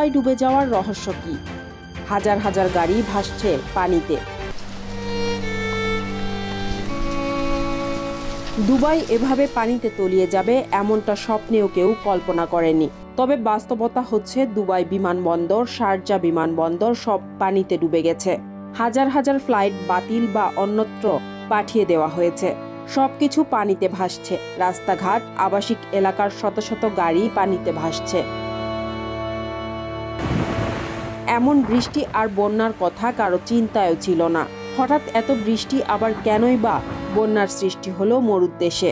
Dubai ডুবে যাওয়ার রহস্য কি? হাজার হাজার গাড়ি ভাসছে পানিতে। দুবাই এভাবে পানিতে তলিয়ে যাবে এমনটা স্বপ্নেও কেউ কল্পনা করেনি। তবে বাস্তবতা হচ্ছে দুবাই বিমানবন্দর, শারজা বিমানবন্দর সব পানিতে ডুবে গেছে। হাজার হাজার ফ্লাইট বাতিল বা অন্যত্র পাঠিয়ে দেওয়া হয়েছে। সবকিছু পানিতে ভাসছে। রাস্তাঘাট, আবাসিক এলাকার শত শত গাড়ি পানিতে ভাসছে। এমন বৃষ্টি আর বন্যার কথা কারো চিন্তায়ও ছিল না। হঠাৎ এত বৃষ্টি, আবার কেনই বা বন্যার সৃষ্টি হলো মরুদ্দেশে?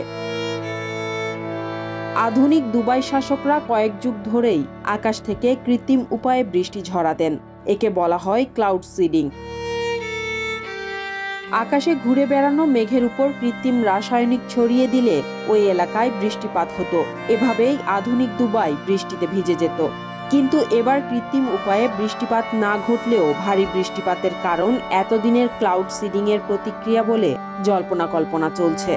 আধুনিক দুবাই শাসকরা কয়েক যুগ ধরেই আকাশ থেকে কৃত্রিম উপায়ে বৃষ্টি ঝরাতেন। একে বলা হয় ক্লাউড সিডিং। আকাশে ঘুরে বেড়ানো মেঘের উপর কৃত্রিম রাসায়নিক ছড়িয়ে দিলে ওই এলাকায় বৃষ্টিপাত হতো। এভাবেই আধুনিক দুবাই বৃষ্টিতে ভিজে যেত। কিন্তু এবার কৃত্রিম উপায়ে বৃষ্টিপাত না ঘটলেও ভারী বৃষ্টিপাতের কারণ এতদিনের ক্লাউড সিডিংয়ের প্রতিক্রিয়া বলে জল্পনা কল্পনা চলছে।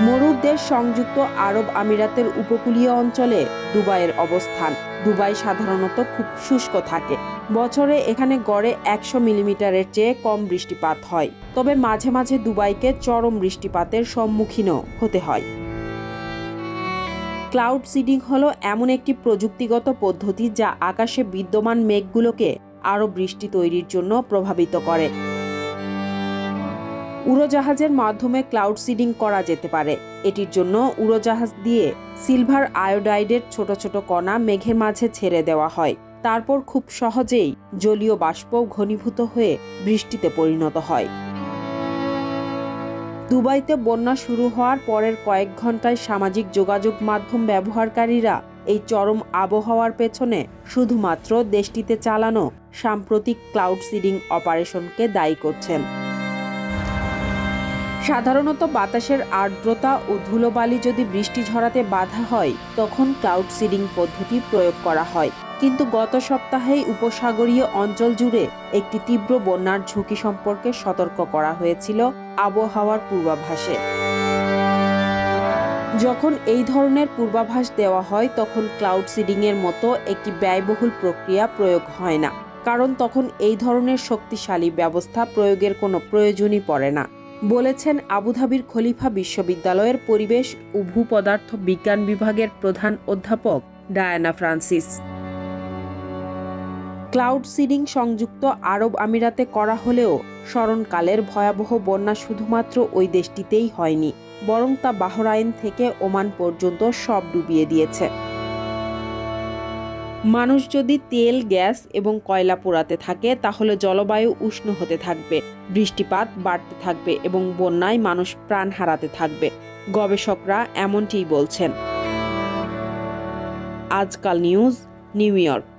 মরুর দেশ সংযুক্ত আরব আমিরাতের উপকূলীয় অঞ্চলে দুবাইয়ের অবস্থান। দুবাই সাধারণত খুব শুষ্ক থাকে। বছরে এখানে গড়ে 100 মিলিমিটারের চেয়ে কম বৃষ্টিপাত হয়। তবে মাঝে মাঝে দুবাইকে চরম বৃষ্টিপাতের সম্মুখীনও হতে হয়। ক্লাউড সিডিং হলো এমন একটি প্রযুক্তিগত পদ্ধতি যা আকাশে বিদ্যমান মেঘগুলোকে আরও বৃষ্টি তৈরির জন্য প্রভাবিত করে। উড়োজাহাজের মাধ্যমে ক্লাউড সিডিং করা যেতে পারে। এটির জন্য উড়োজাহাজ দিয়ে সিলভার আয়োডাইডের ছোট ছোট কণা মেঘের মাঝে ছেড়ে দেওয়া হয়। তারপর খুব সহজেই জলীয় বাষ্প ঘনীভূত হয়ে বৃষ্টিতে পরিণত হয়। দুবাইতে বন্যা শুরু হওয়ার পরের কয়েক ঘন্টায় সামাজিক যোগাযোগ মাধ্যম ব্যবহারকারীরা এই চরম আবহাওয়ার পেছনে শুধুমাত্র দেশটিতে চালানো সাম্প্রতিক ক্লাউড সিডিং অপারেশনকে দায়ী করছেন। সাধারণত বাতাসের আর্দ্রতা ও ধুলোবালি যদি বৃষ্টি ঝরাতে বাধা হয়, তখন ক্লাউড সিডিং পদ্ধতি প্রয়োগ করা হয়। কিন্তু গত সপ্তাহেই উপসাগরীয় অঞ্চল জুড়ে একটি তীব্র বন্যার ঝুঁকি সম্পর্কে সতর্ক করা হয়েছিল আবহাওয়ার পূর্বাভাসে। যখন এই ধরনের পূর্বাভাস দেওয়া হয়, তখন ক্লাউড সিডিংয়ের মতো একটি ব্যয়বহুল প্রক্রিয়া প্রয়োগ হয় না, কারণ তখন এই ধরনের শক্তিশালী ব্যবস্থা প্রয়োগের কোনো প্রয়োজনই পড়ে না, বলেছেন আবুধাবির খলিফা বিশ্ববিদ্যালয়ের পরিবেশ ও ভূপদার্থ বিজ্ঞান বিভাগের প্রধান অধ্যাপক ডায়ানা ফ্রান্সিস। ক্লাউড সিডিং সংযুক্ত আরব আমিরাতে করা হলেও স্মরণকালের ভয়াবহ বন্যা শুধুমাত্র ওই দেশটিতেই হয়নি, বরং তা বাহরাইন থেকে ওমান পর্যন্ত সব ডুবিয়ে দিয়েছে। মানুষ যদি তেল, গ্যাস এবং কয়লা পোড়াতে থাকে, তাহলে জলবায়ু উষ্ণ হতে থাকবে, বৃষ্টিপাত বাড়তে থাকবে এবং বন্যায় মানুষ প্রাণ হারাতে থাকবে। গবেষকরা এমনটিই বলছেন। আজকাল নিউজ, নিউ ইয়র্ক।